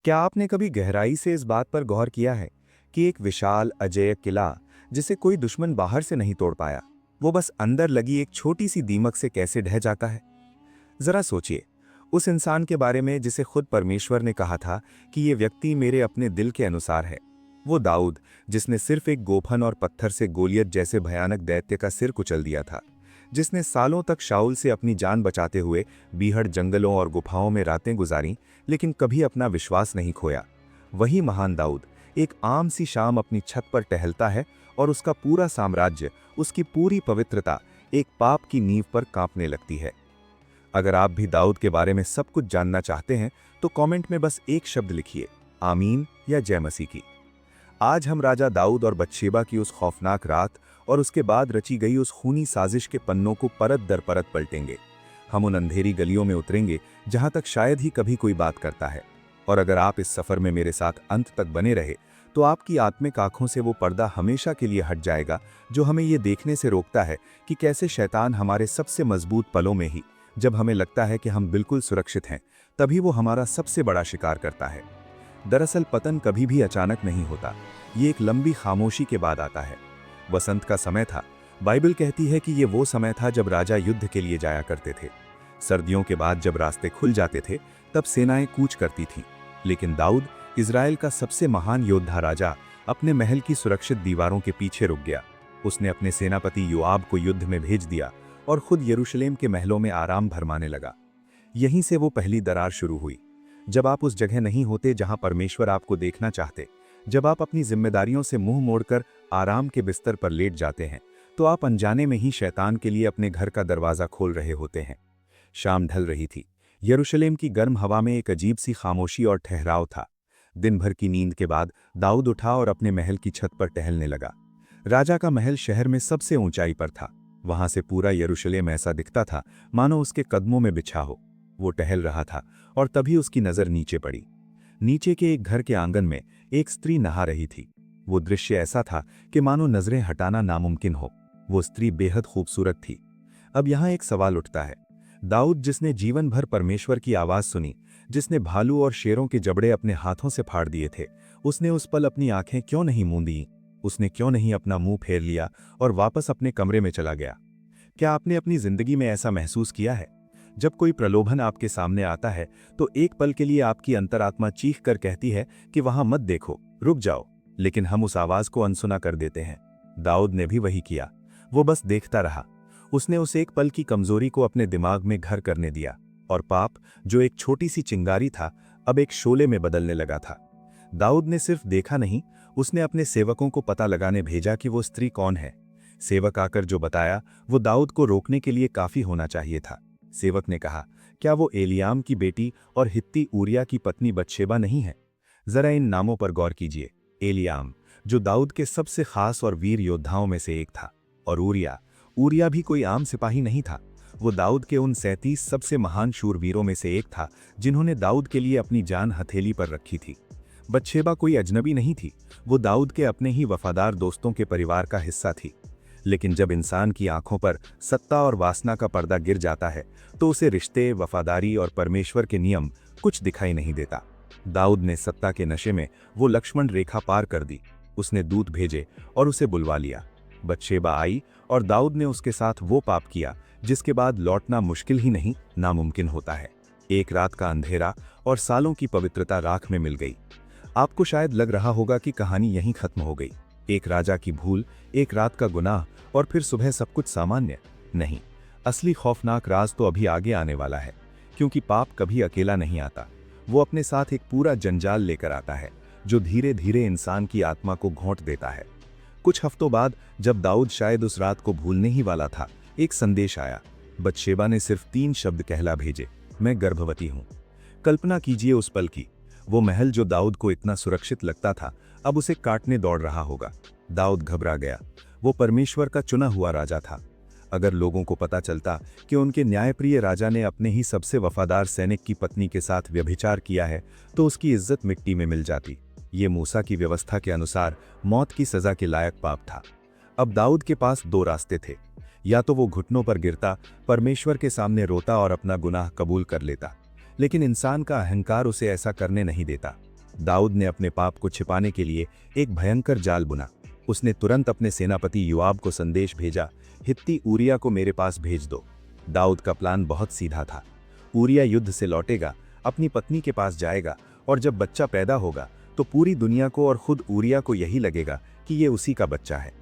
क्या आपने कभी गहराई से इस बात पर गौर किया है कि एक विशाल अजेय किला जिसे कोई दुश्मन बाहर से नहीं तोड़ पाया, वो बस अंदर लगी एक छोटी सी दीमक से कैसे ढह जाता है? जरा सोचिए, उस इंसान के बारे में जिसे खुद परमेश्वर ने कहा था कि ये व्यक्ति मेरे अपने दिल के अनुसार है। वो दाऊद, जिसने सिर्फ एक गोफन और पत्थर से गोलियत जैसे भयानक दैत्य का सिर कुचल दिया था, जिसने सालों तक शाऊल से अपनी जान बचाते हुए बीहड़ जंगलों और गुफाओं में रातें गुजारी, लेकिन कभी अपना विश्वास नहीं खोया। वही महान दाऊद एक आम सी शाम अपनी छत पर टहलता है और उसका पूरा साम्राज्य, उसकी पूरी पवित्रता एक पाप की नींव पर कांपने लगती है। अगर आप भी दाऊद के बारे में सब कुछ जानना चाहते हैं तो कमेंट में बस एक शब्द लिखिए, आमीन या जय मसीह की। आज हम राजा दाऊद और बत्शेबा की उस खौफनाक रात और उसके बाद रची गई उस खूनी साजिश के पन्नों को परत दर परत पलटेंगे। हम उन अंधेरी गलियों में उतरेंगे जहां तक शायद ही कभी कोई बात करता है। और अगर आप इस सफर में मेरे साथ अंत तक बने रहे तो आपकी आत्मिक आंखों से वो पर्दा हमेशा के लिए हट जाएगा जो हमें ये देखने से रोकता है कि कैसे शैतान हमारे सबसे मजबूत पलों में ही, जब हमें लगता है कि हम बिल्कुल सुरक्षित हैं, तभी वो हमारा सबसे बड़ा शिकार करता है। दरअसल पतन कभी भी अचानक नहीं होता, ये एक लंबी खामोशी के बाद आता है। वसंत का समय था। बाइबल कहती है कि ये वो समय था जब राजा युद्ध के लिए जाया करते थे। सर्दियों के बाद जब रास्ते खुल जाते थे तब सेनाएं कूच करती थीं। लेकिन दाऊद, इज़राइल का सबसे महान योद्धा राजा, अपने महल की सुरक्षित दीवारों के पीछे रुक गया। उसने अपने सेनापति योआब को युद्ध में भेज दिया और खुद यरूशलेम के महलों में आराम भरमाने लगा। यहीं से वो पहली दरार शुरू हुई। जब आप उस जगह नहीं होते जहां परमेश्वर आपको देखना चाहते, जब आप अपनी जिम्मेदारियों से मुंह मोड़कर आराम के बिस्तर पर लेट जाते हैं, तो आप अनजाने में ही शैतान के लिए अपने घर का दरवाजा खोल रहे होते हैं। शाम ढल रही थी। यरूशलेम की गर्म हवा में एक अजीब सी खामोशी और ठहराव था। दिन भर की नींद के बाद दाऊद उठा और अपने महल की छत पर टहलने लगा। राजा का महल शहर में सबसे ऊंचाई पर था। वहां से पूरा यरूशलेम ऐसा दिखता था मानो उसके कदमों में बिछा हो। वो टहल रहा था और तभी उसकी नजर नीचे पड़ी। नीचे के एक घर के आंगन में एक स्त्री नहा रही थी। वो दृश्य ऐसा था कि मानो नजरें हटाना नामुमकिन हो। वो स्त्री बेहद खूबसूरत थी। अब यहाँ एक सवाल उठता है, दाऊद, जिसने जीवन भर परमेश्वर की आवाज सुनी, जिसने भालू और शेरों के जबड़े अपने हाथों से फाड़ दिए थे, उसने उस पल अपनी आंखें क्यों नहीं मूंदी? उसने क्यों नहीं अपना मुंह फेर लिया और वापस अपने कमरे में चला गया? क्या आपने अपनी जिंदगी में ऐसा महसूस किया है? जब कोई प्रलोभन आपके सामने आता है तो एक पल के लिए आपकी अंतरात्मा चीख कर कहती है कि वहां मत देखो, रुक जाओ, लेकिन हम उस आवाज को अनसुना कर देते हैं। दाऊद ने भी वही किया। वो बस देखता रहा। उसने उस एक पल की कमजोरी को अपने दिमाग में घर करने दिया और पाप, जो एक छोटी सी चिंगारी था, अब एक शोले में बदलने लगा था। दाऊद ने सिर्फ देखा नहीं, उसने अपने सेवकों को पता लगाने भेजा कि वो स्त्री कौन है। सेवक आकर जो बताया वो दाऊद को रोकने के लिए काफी होना चाहिए था। सेवक ने कहा, क्या वो एलियाम की बेटी और हित्ती ऊरिया की पत्नी बत्शेबा नहीं है? जरा इन नामों पर गौर कीजिए। एलियाम, जो दाऊद के सबसे खास और वीर योद्धाओं में से एक था, और ऊरिया भी कोई आम सिपाही नहीं था। वो दाऊद के उन 37 सबसे महान शूरवीरों में से एक था जिन्होंने दाऊद के लिए अपनी जान हथेली पर रखी थी। बत्शेबा कोई अजनबी नहीं थी, वो दाऊद के अपने ही वफादार दोस्तों के परिवार का हिस्सा थी। लेकिन जब इंसान की आंखों पर सत्ता और वासना का पर्दा गिर जाता है तो उसे रिश्ते, वफादारी और परमेश्वर के नियम कुछ दिखाई नहीं देता। दाऊद ने सत्ता के नशे में वो लक्ष्मण रेखा पार कर दी। उसने दूत भेजे और उसे बुलवा लिया। बत्शेबा आई और दाऊद ने उसके साथ वो पाप किया जिसके बाद लौटना मुश्किल ही नहीं, नामुमकिन होता है। एक रात का अंधेरा और सालों की पवित्रता राख में मिल गई। आपको शायद लग रहा होगा कि कहानी यहीं खत्म हो गई। एक राजा की भूल, एक रात का गुनाह और फिर सुबह सब कुछ सामान्य। नहीं, असली खौफनाक राज तो अभी आगे आने वाला है, क्योंकि पाप कभी अकेला नहीं आता। वो अपने साथ एक पूरा जंजाल लेकर आता है जो धीरे धीरे इंसान की आत्मा को घोंट देता है। कुछ हफ्तों बाद, जब दाऊद शायद उस रात को भूलने ही वाला था, एक संदेश आया। बत्शेबा ने सिर्फ 3 शब्द कहला भेजे, मैं गर्भवती हूं। कल्पना कीजिए उस पल की। वो महल जो दाऊद को इतना सुरक्षित लगता था, अब उसे काटने दौड़ रहा होगा। दाऊद घबरा गया। वो परमेश्वर का चुना हुआ राजा था। अगर लोगों को पता चलता कि उनके न्यायप्रिय राजा ने अपने ही सबसे वफादार सैनिक की पत्नी के साथ व्यभिचार किया है, तो उसकी इज्जत मिट्टी में मिल जाती। ये मूसा की व्यवस्था के अनुसार मौत की सजा के लायक पाप था। अब दाऊद के पास 2 रास्ते थे। या तो वो घुटनों पर गिरता, परमेश्वर के सामने रोता और अपना गुनाह कबूल कर लेता, लेकिन इंसान का अहंकार उसे ऐसा करने नहीं देता। दाऊद ने अपने पाप को छिपाने के लिए एक भयंकर जाल बुना। उसने तुरंत अपने सेनापति योआब को संदेश भेजा, हित्ती ऊरिया को मेरे पास भेज दो। दाऊद का प्लान बहुत सीधा था। ऊरिया युद्ध से लौटेगा, अपनी पत्नी के पास जाएगा और जब बच्चा पैदा होगा तो पूरी दुनिया को और खुद ऊरिया को यही लगेगा कि ये उसी का बच्चा है।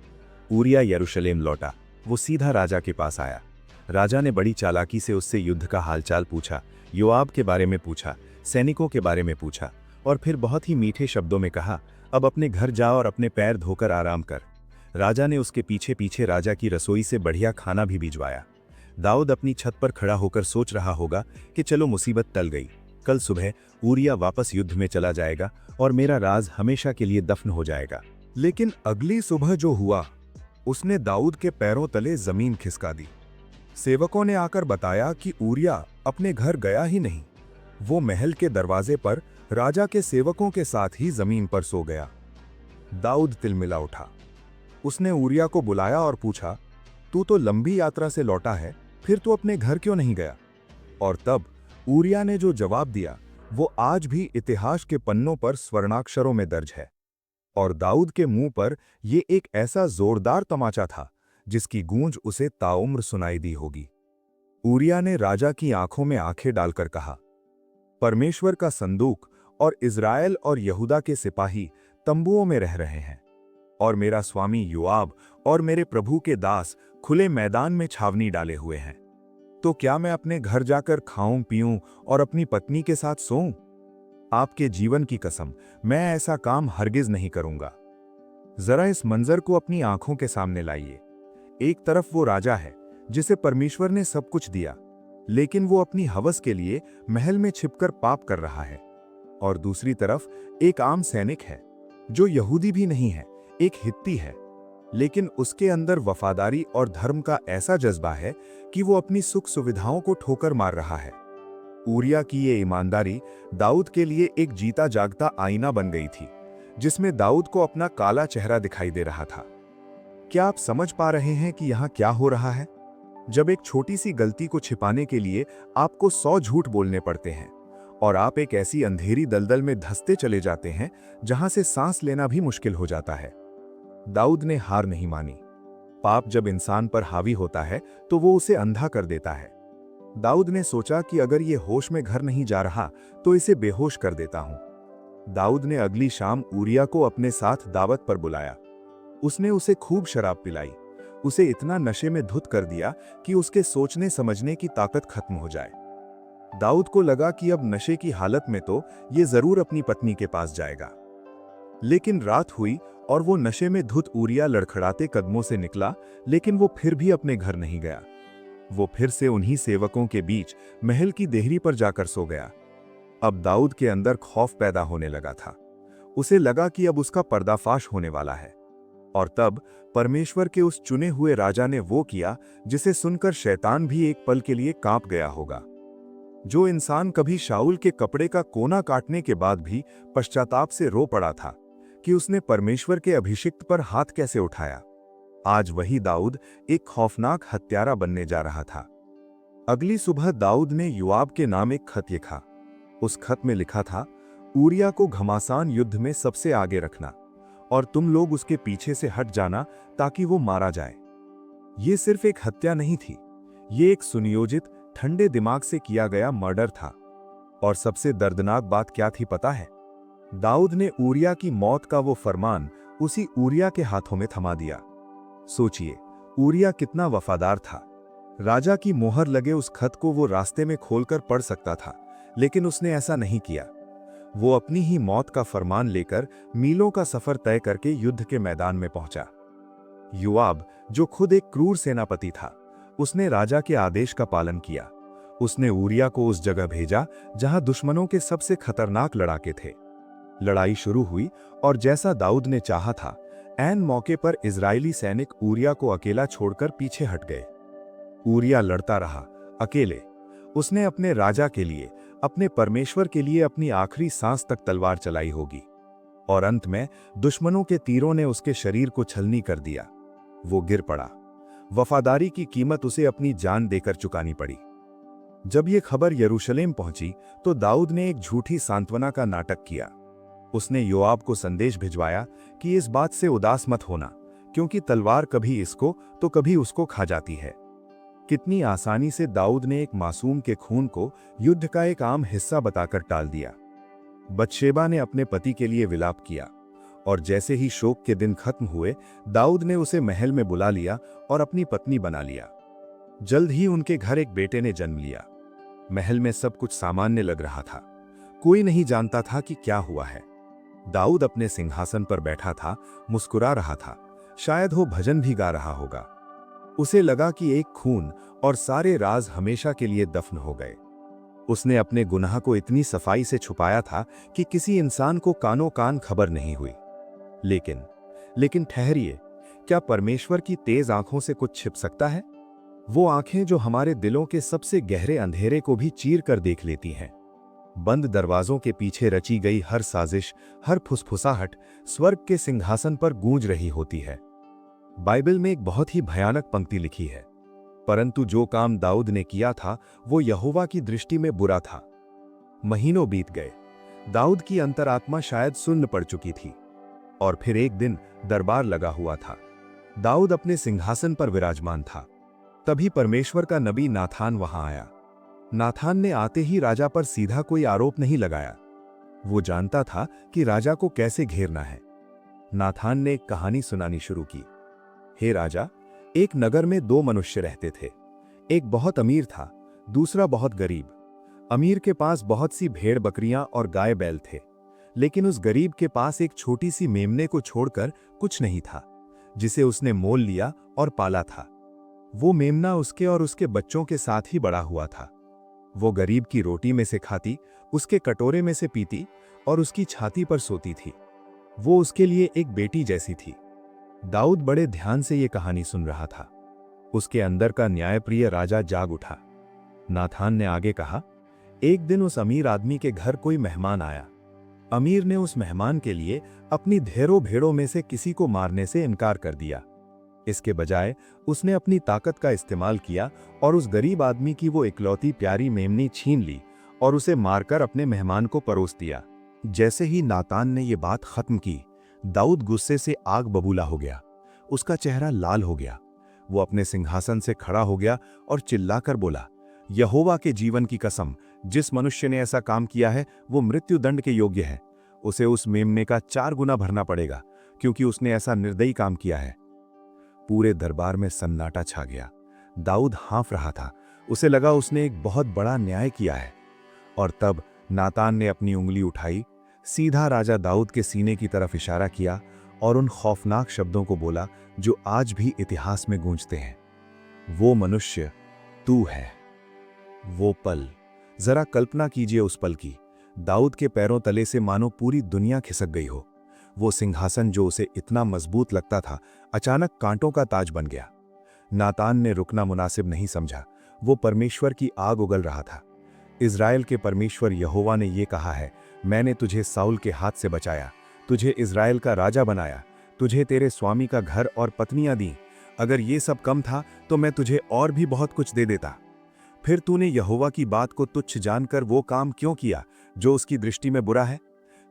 ऊरिया यरूशलेम लौटा। वो सीधा राजा के पास आया। राजा ने बड़ी चालाकी से उससे युद्ध का हालचाल पूछा, योआब के बारे में पूछा, सैनिकों के बारे में पूछा और फिर बहुत ही मीठे शब्दों में कहा, अब अपने घर जा और अपने पैर धोकर आराम कर। राजा ने उसके पीछे पीछे राजा की रसोई से बढ़िया खाना भी भिजवाया। दाऊद अपनी छत पर खड़ा होकर सोच रहा होगा कि चलो मुसीबत टल गई, कल सुबह ऊरिया वापस युद्ध में चला जाएगा और मेरा राज हमेशा के लिए दफन हो जाएगा। लेकिन अगली सुबह जो हुआ, उसने दाऊद के पैरों तले जमीन खिसका दी। सेवकों ने आकर बताया कि ऊरिया अपने घर गया ही नहीं, वो महल के दरवाजे पर राजा के सेवकों के साथ ही जमीन पर सो गया। दाऊद तिलमिला उठा। उसने ऊरिया को बुलाया और पूछा, तू तो लंबी यात्रा से लौटा है, फिर तू अपने घर क्यों नहीं गया? और तब ऊरिया ने जो जवाब दिया वो आज भी इतिहास के पन्नों पर स्वर्णाक्षरों में दर्ज है। और दाऊद के मुंह पर यह एक ऐसा जोरदार तमाचा था जिसकी गूंज उसे ताउम्र सुनाई दी होगी। ऊरिया ने राजा की आंखों में आंखें डालकर कहा, परमेश्वर का संदूक और इज़राइल और यहूदा के सिपाही तंबुओं में रह रहे हैं और मेरा स्वामी योआब और मेरे प्रभु के दास खुले मैदान में छावनी डाले हुए हैं। तो क्या मैं अपने घर जाकर खाऊं पीऊं और अपनी पत्नी के साथ सोऊं? आपके जीवन की कसम, मैं ऐसा काम हरगिज नहीं करूंगा। जरा इस मंजर को अपनी आंखों के सामने लाइए। एक तरफ वो राजा है जिसे परमेश्वर ने सब कुछ दिया, लेकिन वो अपनी हवस के लिए महल में छिपकर पाप कर रहा है। और दूसरी तरफ एक आम सैनिक है जो यहूदी भी नहीं है, एक हित्ती है, लेकिन उसके अंदर वफादारी और धर्म का ऐसा जज्बा है कि वो अपनी सुख सुविधाओं को ठोकर मार रहा है। ऊरिया की ये ईमानदारी दाऊद के लिए एक जीता जागता आईना बन गई थी, जिसमें दाऊद को अपना काला चेहरा दिखाई दे रहा था। क्या आप समझ पा रहे हैं कि यहां क्या हो रहा है? जब एक छोटी सी गलती को छिपाने के लिए आपको 100 झूठ बोलने पड़ते हैं और आप एक ऐसी अंधेरी दलदल में धंसते चले जाते हैं जहां से सांस लेना भी मुश्किल हो जाता है। दाऊद ने हार नहीं मानी। पाप जब इंसान पर हावी होता है तो वो उसे अंधा कर देता है। दाऊद ने सोचा कि अगर ये होश में घर नहीं जा रहा तो इसे बेहोश कर देता हूं। दाऊद ने अगली शाम ऊरिया को अपने साथ दावत पर बुलाया। उसने उसे खूब शराब पिलाई, उसे इतना नशे में धुत कर दिया कि उसके सोचने समझने की ताकत खत्म हो जाए। दाऊद को लगा कि अब नशे की हालत में तो ये जरूर अपनी पत्नी के पास जाएगा। लेकिन रात हुई और वो नशे में धुत ऊरिया लड़खड़ाते कदमों से निकला, लेकिन वो फिर भी अपने घर नहीं गया। वो फिर से उन्हीं सेवकों के बीच महल की देहरी पर जाकर सो गया। अब दाऊद के अंदर खौफ पैदा होने लगा था। उसे लगा कि अब उसका पर्दाफाश होने वाला है। और तब परमेश्वर के उस चुने हुए राजा ने वो किया जिसे सुनकर शैतान भी एक पल के लिए कांप गया होगा। जो इंसान कभी शाऊल के कपड़े का कोना काटने के बाद भी पश्चाताप से रो पड़ा था कि उसने परमेश्वर के अभिषिक्त पर हाथ कैसे उठाया, आज वही दाऊद एक खौफनाक हत्यारा बनने जा रहा था। अगली सुबह दाऊद ने योआब के नाम एक खत लिखा। उस खत में लिखा था, ऊरिया को घमासान युद्ध में सबसे आगे रखना और तुम लोग उसके पीछे से हट जाना ताकि वो मारा जाए। ये सिर्फ एक हत्या नहीं थी, ये एक सुनियोजित ठंडे दिमाग से किया गया मर्डर था। और सबसे दर्दनाक बात क्या थी पता है? दाऊद ने ऊरिया की मौत का वो फरमान उसी ऊरिया के हाथों में थमा दिया। सोचिए, ऊरिया कितना वफादार था। राजा की मोहर लगे उस खत को वो रास्ते में खोलकर पढ़ सकता था, लेकिन उसने ऐसा नहीं किया। वो अपनी ही मौत का फरमान लेकर मीलों का सफर तय करके युद्ध के मैदान में पहुंचा। योआब, जो खुद एक क्रूर सेनापति था, उसने राजा के आदेश का पालन किया। उसने ऊरिया को उस जगह भेजा जहां दुश्मनों के सबसे खतरनाक लड़ाके थे। लड़ाई शुरू हुई और जैसा दाऊद ने चाहा था, ऐन मौके पर इजरायली सैनिक ऊरिया को अकेला छोड़कर पीछे हट गए। ऊरिया लड़ता रहा, अकेले। उसने अपने राजा के लिए, अपने परमेश्वर के लिए अपनी आखिरी सांस तक तलवार चलाई होगी। और अंत में दुश्मनों के तीरों ने उसके शरीर को छलनी कर दिया। वो गिर पड़ा। वफादारी की कीमत उसे अपनी जान देकर चुकानी पड़ी। जब ये खबर यरूशलेम पहुंची तो दाऊद ने एक झूठी सांत्वना का नाटक किया। उसने योआब को संदेश भिजवाया कि इस बात से उदास मत होना, क्योंकि तलवार कभी इसको तो कभी उसको खा जाती है। कितनी आसानी से दाऊद ने एक मासूम के खून को युद्ध का एक आम हिस्सा बताकर टाल दिया। बतशेबा ने अपने पति के लिए विलाप किया, और जैसे ही शोक के दिन खत्म हुए, दाऊद ने उसे महल में बुला लिया और अपनी पत्नी बना लिया। जल्द ही उनके घर एक बेटे ने जन्म लिया। महल में सब कुछ सामान्य लग रहा था। कोई नहीं जानता था कि क्या हुआ है। दाऊद अपने सिंहासन पर बैठा था, मुस्कुरा रहा था। शायद वो भजन भी गा रहा होगा। उसे लगा कि एक खून और सारे राज हमेशा के लिए दफन हो गए। उसने अपने गुनाह को इतनी सफाई से छुपाया था कि किसी इंसान को कानों कान खबर नहीं हुई। लेकिन ठहरिए, क्या परमेश्वर की तेज आंखों से कुछ छिप सकता है? वो आंखें जो हमारे दिलों के सबसे गहरे अंधेरे को भी चीर कर देख लेती हैं। बंद दरवाजों के पीछे रची गई हर साजिश, हर फुसफुसाहट स्वर्ग के सिंहासन पर गूंज रही होती है। बाइबल में एक बहुत ही भयानक पंक्ति लिखी है, परंतु जो काम दाऊद ने किया था वो यहोवा की दृष्टि में बुरा था। महीनों बीत गए। दाऊद की अंतरात्मा शायद सुन्न पड़ चुकी थी। और फिर एक दिन दरबार लगा हुआ था। दाऊद अपने सिंहासन पर विराजमान था। तभी परमेश्वर का नबी नाथान वहां आया। नाथान ने आते ही राजा पर सीधा कोई आरोप नहीं लगाया। वो जानता था कि राजा को कैसे घेरना है। नाथान ने एक कहानी सुनानी शुरू की। हे राजा, एक नगर में दो मनुष्य रहते थे। एक बहुत अमीर था, दूसरा बहुत गरीब। अमीर के पास बहुत सी भेड़ बकरियां और गाय बैल थे, लेकिन उस गरीब के पास एक छोटी सी मेमने को छोड़कर कुछ नहीं था, जिसे उसने मोल लिया और पाला था। वो मेमना उसके और उसके बच्चों के साथ ही बड़ा हुआ था। वो गरीब की रोटी में से खाती, उसके कटोरे में से पीती और उसकी छाती पर सोती थी। वो उसके लिए एक बेटी जैसी थी। दाऊद बड़े ध्यान से ये कहानी सुन रहा था। उसके अंदर का न्यायप्रिय राजा जाग उठा। नाथान ने आगे कहा, एक दिन उस अमीर आदमी के घर कोई मेहमान आया। अमीर ने उस मेहमान के लिए अपनी ढेरों भेड़ों में से किसी को मारने से इनकार कर दिया। इसके बजाय उसने अपनी ताकत का इस्तेमाल किया और उस गरीब आदमी की वो इकलौती प्यारी मेमनी छीन ली और उसे मारकर अपने मेहमान को परोस दिया। जैसे ही नातान ने ये बात खत्म की, दाऊद गुस्से से आग बबूला हो गया। उसका चेहरा लाल हो गया। वो अपने सिंहासन से खड़ा हो गया और चिल्लाकर बोला, यहोवा के जीवन की कसम, जिस मनुष्य ने ऐसा काम किया है वो मृत्युदंड के योग्य है। उसे उस मेमने का 4 गुना भरना पड़ेगा, क्योंकि उसने ऐसा निर्दयी काम किया है। पूरे दरबार में सन्नाटा छा गया। दाऊद हाँफ रहा था। उसे लगा उसने एक बहुत बड़ा न्याय किया है। और तब नातान ने अपनी उंगली उठाई, सीधा राजा दाऊद के सीने की तरफ इशारा किया और उन खौफनाक शब्दों को बोला जो आज भी इतिहास में गूंजते हैं, वो मनुष्य तू है। वो पल, जरा कल्पना कीजिए उस पल की। दाऊद के पैरों तले से मानो पूरी दुनिया खिसक गई हो। वो सिंहासन जो उसे इतना मजबूत लगता था, अचानक कांटों का ताज बन गया। नातान ने रुकना मुनासिब नहीं समझा। वो परमेश्वर की आग उगल रहा था। इज़राइल के परमेश्वर यहोवा ने ये कहा है, मैंने तुझे साउल के हाथ से बचाया, तुझे इज़राइल का राजा बनाया, तुझे तेरे स्वामी का घर और पत्नियां दी। अगर ये सब कम था तो मैं तुझे और भी बहुत कुछ दे देता। फिर तूने यहोवा की बात को तुच्छ जानकर वो काम क्यों किया जो उसकी दृष्टि में बुरा है?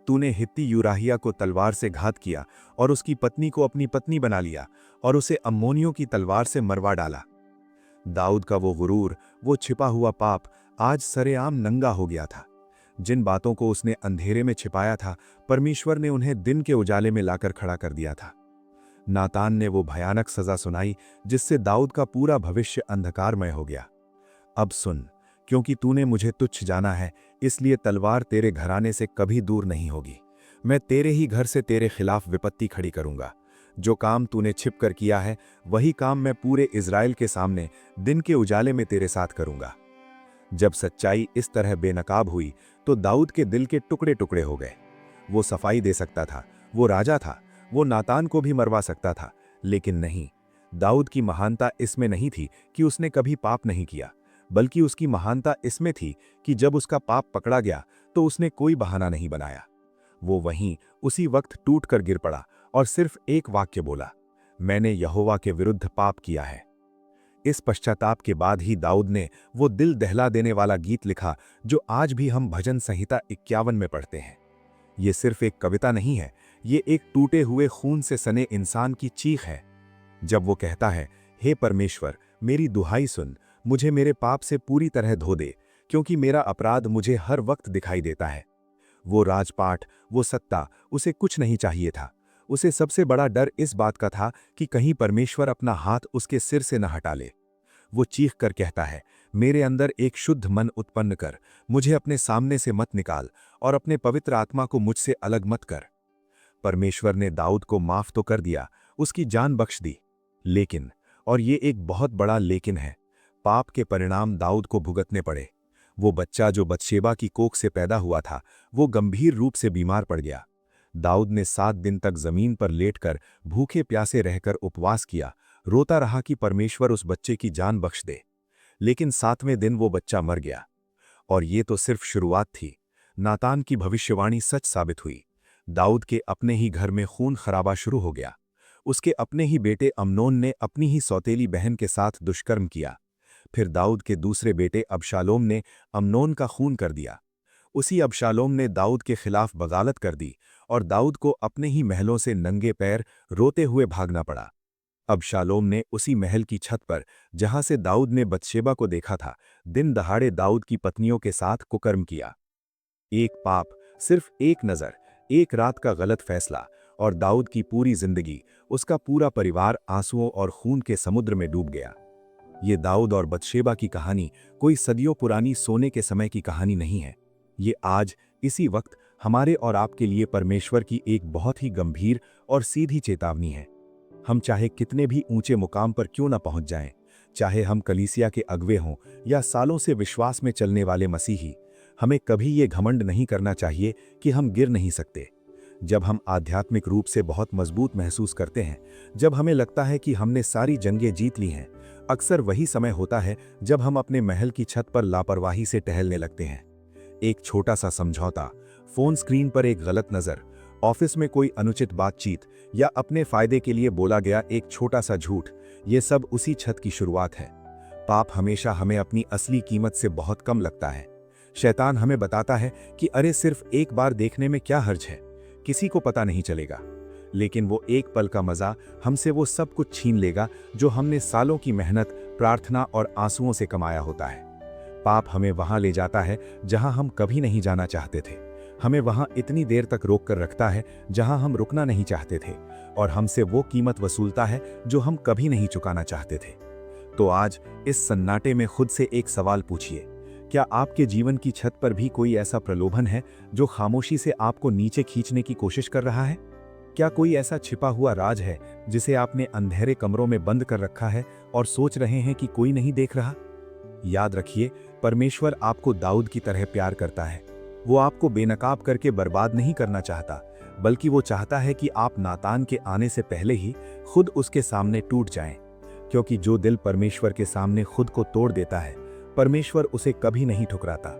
तूने हित्ती यूराहिया को तलवार से घात किया और उसकी पत्नी को अपनी पत्नी बना लिया और उसे अम्मोनियों की तलवार से मरवा डाला। दाऊद का वो गुरूर, वो छिपा हुआ पाप आज सरेआम नंगा हो गया था। जिन बातों को उसने अंधेरे में छिपाया था, परमेश्वर ने उन्हें दिन के उजाले में लाकर खड़ा कर दिया था। नातान ने वो भयानक सजा सुनाई जिससे दाऊद का पूरा भविष्य अंधकारमय हो गया। अब सुन, क्योंकि तूने मुझे तुच्छ जाना है, इसलिए तलवार तेरे घराने से कभी दूर नहीं होगी। मैं तेरे ही घर से तेरे खिलाफ विपत्ति खड़ी करूंगा। जो काम तूने छिप कर किया है, वही काम मैं पूरे इज़राइल के सामने दिन के उजाले में तेरे साथ करूंगा। जब सच्चाई इस तरह बेनकाब हुई तो दाऊद के दिल के टुकड़े टुकड़े हो गए। वो सफाई दे सकता था, वो राजा था, वो नातान को भी मरवा सकता था, लेकिन नहीं। दाऊद की महानता इसमें नहीं थी कि उसने कभी पाप नहीं किया, बल्कि उसकी महानता इसमें थी कि जब उसका पाप पकड़ा गया तो उसने कोई बहाना नहीं बनाया। वो वहीं उसी वक्त टूट कर गिर पड़ा और सिर्फ एक वाक्य बोला, मैंने यहोवा के विरुद्ध पाप किया है। इस पश्चाताप के बाद ही दाऊद ने वो दिल दहला देने वाला गीत लिखा जो आज भी हम भजन संहिता 51 में पढ़ते हैं। ये सिर्फ एक कविता नहीं है, ये एक टूटे हुए खून से सने इंसान की चीख है। जब वो कहता है, हे परमेश्वर, मेरी दुहाई सुन, मुझे मेरे पाप से पूरी तरह धो दे, क्योंकि मेरा अपराध मुझे हर वक्त दिखाई देता है। वो राजपाट, वो सत्ता, उसे कुछ नहीं चाहिए था। उसे सबसे बड़ा डर इस बात का था कि कहीं परमेश्वर अपना हाथ उसके सिर से न हटा ले। वो चीख कर कहता है, मेरे अंदर एक शुद्ध मन उत्पन्न कर, मुझे अपने सामने से मत निकाल और अपने पवित्र आत्मा को मुझसे अलग मत कर। परमेश्वर ने दाऊद को माफ तो कर दिया, उसकी जान बख्श दी। लेकिन, और ये एक बहुत बड़ा लेकिन है, पाप के परिणाम दाऊद को भुगतने पड़े। वो बच्चा जो बतशेबा की कोख से पैदा हुआ था, वो गंभीर रूप से बीमार पड़ गया। दाऊद ने 7 दिन तक जमीन पर लेटकर भूखे प्यासे रहकर उपवास किया, रोता रहा कि परमेश्वर उस बच्चे की जान बख्श दे। लेकिन 7वें दिन वो बच्चा मर गया। और ये तो सिर्फ शुरुआत थी। नातान की भविष्यवाणी सच साबित हुई। दाऊद के अपने ही घर में खून खराबा शुरू हो गया। उसके अपने ही बेटे अमनोन ने अपनी ही सौतेली बहन के साथ दुष्कर्म किया। फिर दाऊद के दूसरे बेटे अबशालोम ने अमनोन का खून कर दिया। उसी अबशालोम ने दाऊद के खिलाफ बगावत कर दी और दाऊद को अपने ही महलों से नंगे पैर रोते हुए भागना पड़ा। अबशालोम ने उसी महल की छत पर, जहां से दाऊद ने बतशेबा को देखा था, दिन दहाड़े दाऊद की पत्नियों के साथ कुकर्म किया। एक पाप, सिर्फ एक नज़र, एक रात का गलत फैसला, और दाऊद की पूरी जिंदगी, उसका पूरा परिवार आंसुओं और खून के समुद्र में डूब गया। ये दाऊद और बतशेबा की कहानी कोई सदियों पुरानी सोने के समय की कहानी नहीं है। ये आज, इसी वक्त, हमारे और आपके लिए परमेश्वर की एक बहुत ही गंभीर और सीधी चेतावनी है। हम चाहे कितने भी ऊंचे मुकाम पर क्यों न पहुंच जाएं, चाहे हम कलीसिया के अगुवे हों या सालों से विश्वास में चलने वाले मसीही, हमें कभी ये घमंड नहीं करना चाहिए कि हम गिर नहीं सकते। जब हम आध्यात्मिक रूप से बहुत मजबूत महसूस करते हैं, जब हमें लगता है कि हमने सारी जंगें जीत ली हैं, अक्सर वही समय होता है जब हम अपने महल की छत पर लापरवाही से टहलने लगते हैं। एक छोटा सा समझौता, फोन स्क्रीन पर एक गलत नज़र, ऑफिस में कोई अनुचित बातचीत या अपने फायदे के लिए बोला गया एक छोटा सा झूठ, ये सब उसी छत की शुरुआत है। पाप हमेशा हमें अपनी असली कीमत से बहुत कम लगता है। शैतान हमें बताता है कि अरे सिर्फ एक बार देखने में क्या हर्ज है, किसी को पता नहीं चलेगा। लेकिन वो एक पल का मजा हमसे वो सब कुछ छीन लेगा जो हमने सालों की मेहनत, प्रार्थना और आंसुओं से कमाया होता है। पाप हमें वहां ले जाता है जहां हम कभी नहीं जाना चाहते थे। हमें वहां इतनी देर तक रोक कर रखता है जहां हम रुकना नहीं चाहते थे, और हमसे वो कीमत वसूलता है जो हम कभी नहीं चुकाना चाहते थे। तो आज इस सन्नाटे में खुद से एक सवाल पूछिए, क्या आपके जीवन की छत पर भी कोई ऐसा प्रलोभन है जो खामोशी से आपको नीचे खींचने की कोशिश कर रहा है? क्या कोई ऐसा छिपा हुआ राज है जिसे आपने अंधेरे कमरों में बंद कर रखा है और सोच रहे हैं कि कोई नहीं देख रहा? याद रखिए, परमेश्वर आपको दाऊद की तरह प्यार करता है। वो आपको बेनकाब करके बर्बाद नहीं करना चाहता, बल्कि वो चाहता है कि आप नातान के आने से पहले ही खुद उसके सामने टूट जाएं। क्योंकि जो दिल परमेश्वर के सामने खुद को तोड़ देता है, परमेश्वर उसे कभी नहीं ठुकराता।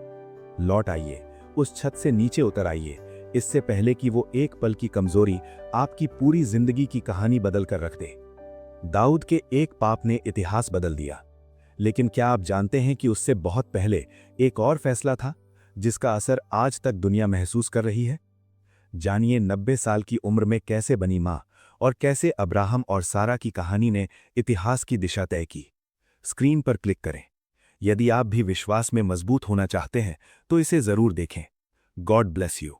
लौट आइए, उस छत से नीचे उतर आइए, इससे पहले कि वो एक पल की कमजोरी आपकी पूरी जिंदगी की कहानी बदल कर रख दे। दाऊद के एक पाप ने इतिहास बदल दिया, लेकिन क्या आप जानते हैं कि उससे बहुत पहले एक और फैसला था जिसका असर आज तक दुनिया महसूस कर रही है? जानिए 90 साल की उम्र में कैसे बनी मां और कैसे अब्राहम और सारा की कहानी ने इतिहास की दिशा तय की। स्क्रीन पर क्लिक करें। यदि आप भी विश्वास में मजबूत होना चाहते हैं तो इसे जरूर देखें। God bless you.